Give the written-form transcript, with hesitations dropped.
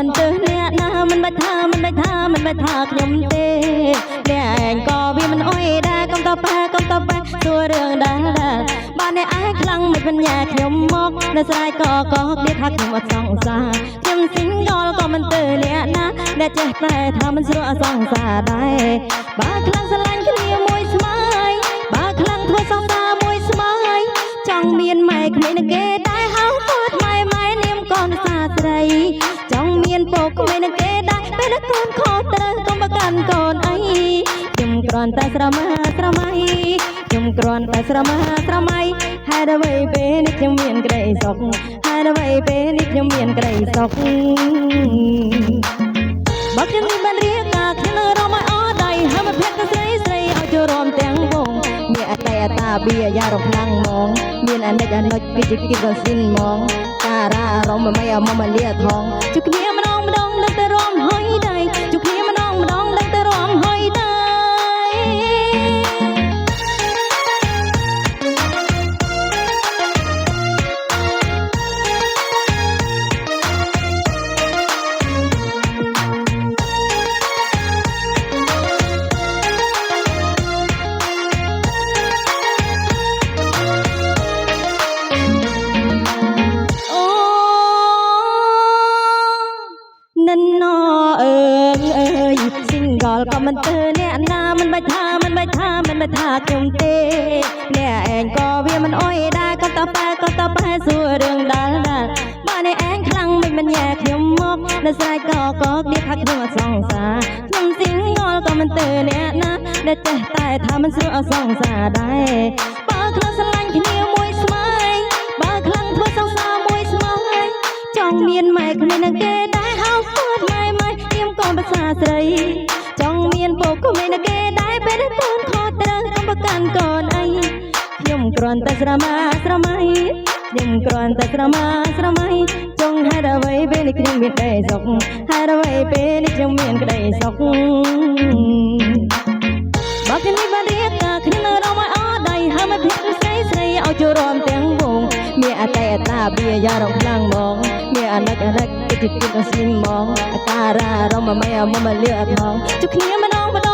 មិនទើអ្នកណាមិនបាច់ថាមិនបាច់ថាមិនបាច់ថាខ្ញុំទេអ្នកឯងក៏វាមិនអុយដែរកុំតប៉ែសួររឿងដែរបានអ្នកឯងខ្លាំងមិនបញ្ញាខ្ញុំមកនៅស្រ័យក៏គ្នាថាខ្ញុំអត់សង្សារខ្ញុំស៊ីងកលក៏មិនទើអ្នកណាអ្នកចេះតែថាមិនស្រួលសង្សារដែរបើខ្លាំងស្រឡាញ់គ្នាមួយស្មើបើខ្លាំងធ្វើសង្សារមួយស្មើចង់មានម៉ែក្មេងនឹងគេដែរហៅគាត់ម៉ែនាមកូនសាស្រីចង់មានពកក្មេងនឹងគេដែរពេលកូនខុសត្រូវកុំបកាន់កូនអីខ្ញុំគ្រាន់តែស្រមៃខ្ញុំគ្រាន់តែស្រមៃហេតុអ្វីពេលនេះខ្ញុំមានក្តីសុខហេតុអ្វីពេលនេះខ្ញុំមានក្តីសុខបើខ្ញុំបានរៀបការខ្ញុំរំឲ្យអស់ដៃហើយមកភេទស្រីឲ្យចូលរួមទាំងវងមានអតីតតាបៀយ៉ារំខ្លាំងហ្មងមានអនិច្ចគឺជាគិតក៏ស៊ីនហ្មងការអារម្មណ៍មិនឲ្យមកលាថងជួបគ្នាម្ដងដឹងតែរំហុយដៃជួបគ្នាម្ដងដឹងតែរំហុយដៃស៊ីងកលក៏មិនទើអ្នកណាមិនបាច់ថាខ្ញុំទេអ្នកឯងក៏វាមិនអុយដែរក៏តប៉ែសួររឿងដែរបើអ្នកឯងខ្លាំងមិនបញ្ញាខ្ញុំមកនៅស្រ័យក៏គ្នាថាខ្ញុំអត់សង្សារខ្ញុំស៊ីងកលក៏មិនទើអ្នកណាដែលចេះតែថាមិនស្រួលសង្សារដែរបើខ្លាំងស្រឡាញ់គ្នាមួយស្មើបើខ្លាំងធ្វើសង្សារមួយស្មើចង់មានម៉ែគ្នានឹងគេដែរហៅគាត់ម៉ែខ្ញុំកូនភាសាស្រីចង់មានពកក្មេងនឹងគេដែរពេលកូនខុសត្រូវកុំបកាន់កូនអីខ្ញុំគ្រាន់តែស្រមៃខ្ញុំគ្រាន់តែស្រមៃចង់ហេតុអ្វីពេលនេះខ្ញុំមានក្តីសុខហេតុអ្វីពេលនេះខ្ញុំមានក្តីសុខបើខ្ញុំបានរៀបការខ្ញុំរំឲ្យអស់ដៃហើយមកភេទស្រីឲ្យចូលរួមទាំងវងមានអតីតតាបៀយ៉ារំខ្លាំងហ្មងមានអនិច្ចគឺជាគិតក៏ស៊ីនហ្មងអាការអារម្មណ៍មិនឲ្យមកលាថងជួបគ្នាម្ដង